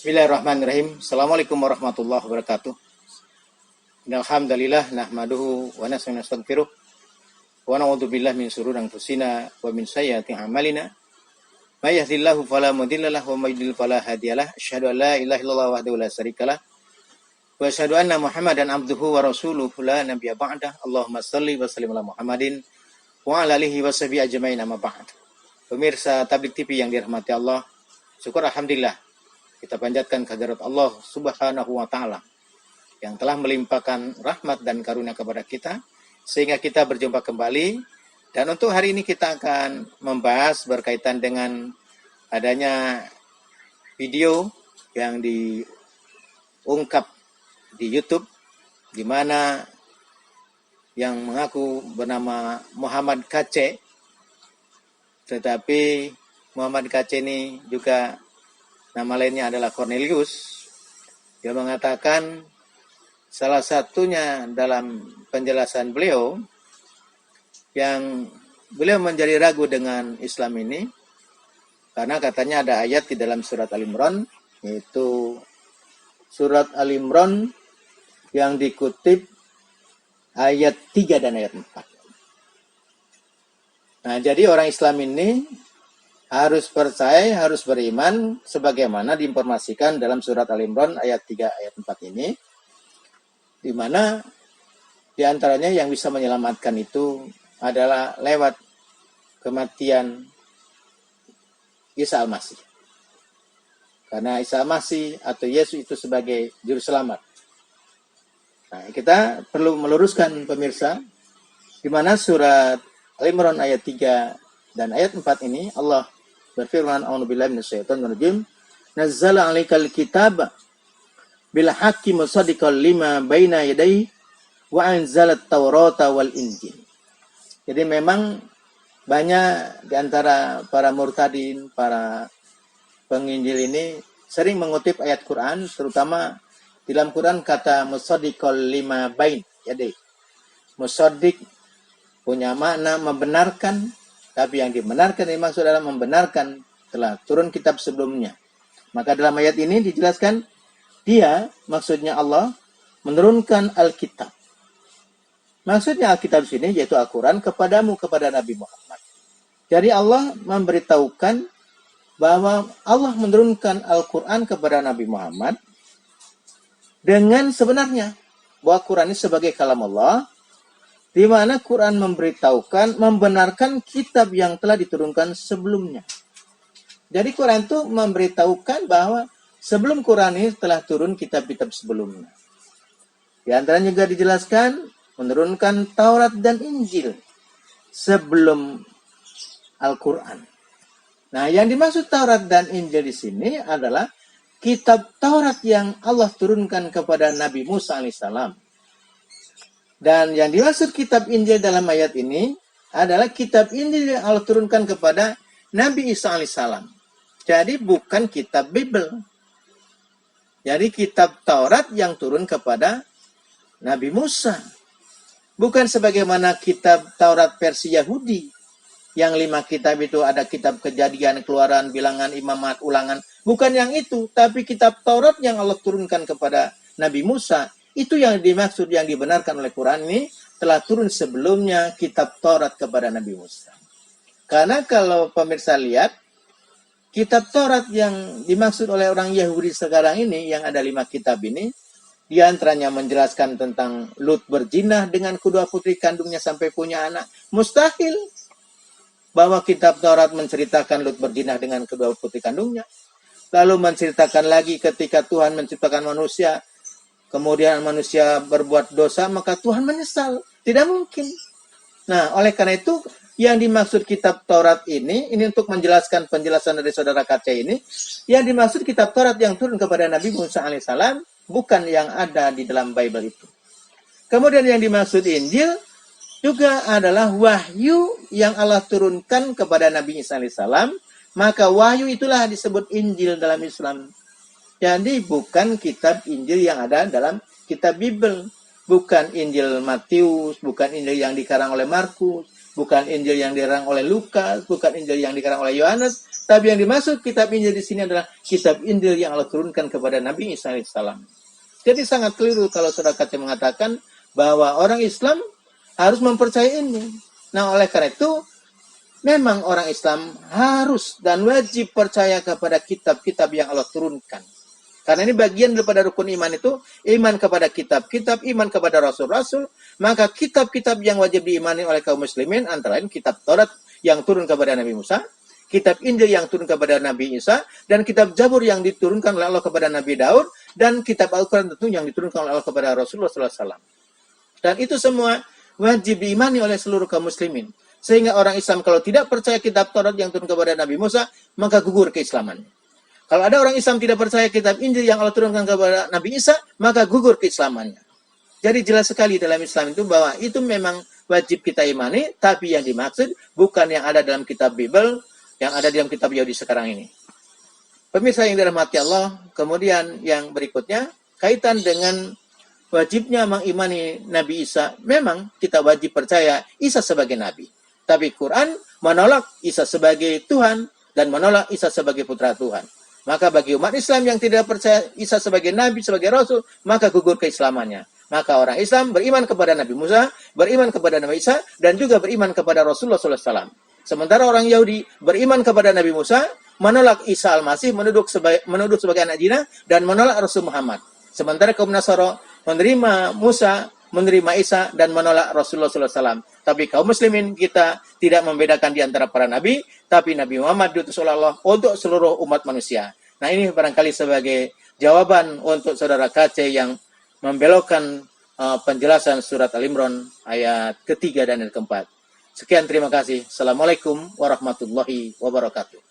Bismillahirrahmanirrahim. Assalamualaikum warahmatullahi wabarakatuh. Alhamdulillah nahmaduhu wa nastaghfiruh wa na'udzubillahi min shururi anfusina wa min sayyiati a'malina. May yahdihillahu fala mudilla lahu wa may yudlil fala hadiyalah. Asyhadu an la ilaha illallah wahdahu la syarikalah wa asyhadu anna Muhammadan abduhu wa rasuluhu la nabiyya ba'dah. Allahumma shalli wa sallim ala Muhammadin wa ala alihi wa sahbihi ajmain amma ba'd. Pemirsa Tablik TV yang dirahmati Allah, syukur alhamdulillah kita panjatkan kehadirat Allah Subhanahu wa taala yang telah melimpahkan rahmat dan karunia kepada kita sehingga kita berjumpa kembali. Dan untuk hari ini kita akan membahas berkaitan dengan adanya video yang diungkap di YouTube di mana yang mengaku bernama Muhammad KC, tetapi Muhammad KC ini juga nama lainnya adalah Cornelius. Dia mengatakan salah satunya dalam penjelasan beliau yang beliau menjadi ragu dengan Islam ini karena katanya ada ayat di dalam surat Al-Imran, yaitu surat Al-Imran yang dikutip ayat 3 dan ayat 4. Nah, jadi orang Islam ini harus percaya, harus beriman sebagaimana diinformasikan dalam surat Al-Imran ayat 3 ayat 4 ini, di mana diantaranya yang bisa menyelamatkan itu adalah lewat kematian Isa Al-Masih. Karena Isa Al-Masih atau Yesus itu sebagai juru selamat. Nah, kita perlu meluruskan pemirsa, di mana surat Al-Imran ayat 3 dan ayat 4 ini Allah berfirman, a'udzubillahi minasyaitonir rajim, nazzala 'alaikal kitaba bil haqqi musaddiqal lima baina yadayhi wa anzalat taurata wal injil. Jadi memang banyak di antara para murtadin, para penginjil ini sering mengutip ayat Quran, terutama di dalam Quran kata musaddiqal lima bain yadayhi. Musaddiq punya makna membenarkan, tapi yang dibenarkan dimaksud adalah membenarkan telah turun kitab sebelumnya. Maka dalam ayat ini dijelaskan dia, maksudnya Allah, menurunkan Alkitab. Maksudnya Alkitab sini yaitu Al-Quran kepadamu, kepada Nabi Muhammad. Jadi Allah memberitahukan bahwa Allah menurunkan Al-Quran kepada Nabi Muhammad dengan sebenarnya bahwa Quran ini sebagai kalam Allah, di mana Quran memberitahukan, membenarkan kitab yang telah diturunkan sebelumnya. Jadi Quran itu memberitahukan bahwa sebelum Quran ini telah turun kitab-kitab sebelumnya. Di antaranya juga dijelaskan menurunkan Taurat dan Injil sebelum Al-Quran. Nah, yang dimaksud Taurat dan Injil di sini adalah kitab Taurat yang Allah turunkan kepada Nabi Musa alaihissalam. Dan yang dimaksud kitab Injil dalam ayat ini adalah kitab Injil yang Allah turunkan kepada Nabi Isa alaihissalam. Jadi bukan kitab Bible. Jadi kitab Taurat yang turun kepada Nabi Musa. Bukan sebagaimana kitab Taurat versi Yahudi. Yang 5 kitab itu ada kitab Kejadian, Keluaran, Bilangan, Imamat, Ulangan. Bukan yang itu. Tapi kitab Taurat yang Allah turunkan kepada Nabi Musa, itu yang dimaksud, yang dibenarkan oleh Quran ini telah turun sebelumnya kitab Taurat kepada Nabi Musa. Karena kalau pemirsa lihat, kitab Taurat yang dimaksud oleh orang Yahudi sekarang ini, yang ada 5 kitab ini, di antaranya menjelaskan tentang Lut berzina dengan kedua putri kandungnya sampai punya anak. Mustahil bahwa kitab Taurat menceritakan Lut berzina dengan kedua putri kandungnya. Lalu menceritakan lagi ketika Tuhan menciptakan manusia, kemudian manusia berbuat dosa, maka Tuhan menyesal. Tidak mungkin. Nah, oleh karena itu, yang dimaksud kitab Taurat ini untuk menjelaskan penjelasan dari saudara KC ini, yang dimaksud kitab Taurat yang turun kepada Nabi Musa alaihissalam, bukan yang ada di dalam Bible itu. Kemudian yang dimaksud Injil, juga adalah wahyu yang Allah turunkan kepada Nabi Isa alaihissalam, maka wahyu itulah disebut Injil dalam Islam. Jadi bukan kitab Injil yang ada dalam kitab Bible. Bukan Injil Matius, bukan Injil yang dikarang oleh Markus, bukan Injil yang dikarang oleh Lukas, bukan Injil yang dikarang oleh Yohanes, tapi yang dimaksud kitab Injil di sini adalah kitab Injil yang Allah turunkan kepada Nabi Isa alaihissalam. Jadi sangat keliru kalau saudara Kace mengatakan bahwa orang Islam harus mempercayai ini. Nah, oleh karena itu, memang orang Islam harus dan wajib percaya kepada kitab-kitab yang Allah turunkan. Karena ini bagian daripada rukun iman itu, iman kepada kitab-kitab, iman kepada rasul-rasul. Maka kitab-kitab yang wajib diimani oleh kaum muslimin, antara lain kitab Taurat yang turun kepada Nabi Musa, kitab Injil yang turun kepada Nabi Isa, dan kitab Zabur yang diturunkan oleh Allah kepada Nabi Daud, dan kitab Al-Quran tentu yang diturunkan oleh Allah kepada Rasulullah SAW. Dan itu semua wajib diimani oleh seluruh kaum muslimin. Sehingga orang Islam kalau tidak percaya kitab Taurat yang turun kepada Nabi Musa, maka gugur keislamannya. Kalau ada orang Islam tidak percaya kitab Injil yang Allah turunkan kepada Nabi Isa, maka gugur keislamannya. Jadi jelas sekali dalam Islam itu bahwa itu memang wajib kita imani, tapi yang dimaksud bukan yang ada dalam kitab Bible, yang ada dalam kitab Yahudi sekarang ini. Pemirsa yang dirahmati Allah, kemudian yang berikutnya, kaitan dengan wajibnya mengimani Nabi Isa, memang kita wajib percaya Isa sebagai Nabi. Tapi Quran menolak Isa sebagai Tuhan dan menolak Isa sebagai putra Tuhan. Maka bagi umat Islam yang tidak percaya Isa sebagai Nabi, sebagai Rasul, maka gugur keislamannya. Maka orang Islam beriman kepada Nabi Musa, beriman kepada Nabi Isa, dan juga beriman kepada Rasulullah SAW. Sementara orang Yahudi beriman kepada Nabi Musa, menolak Isa Al-Masih, menuduh sebagai anak zina, dan menolak Rasul Muhammad. Sementara kaum Nasara menerima Musa, menerima Isa, dan menolak Rasulullah SAW. Tapi kaum muslimin kita tidak membedakan di antara para nabi, tapi Nabi Muhammad diutus oleh Allah untuk seluruh umat manusia. Nah, ini barangkali sebagai jawaban untuk saudara Kace yang membelokkan penjelasan surat Al-Imran ayat ketiga dan ayat keempat. Sekian, terima kasih. Assalamualaikum warahmatullahi wabarakatuh.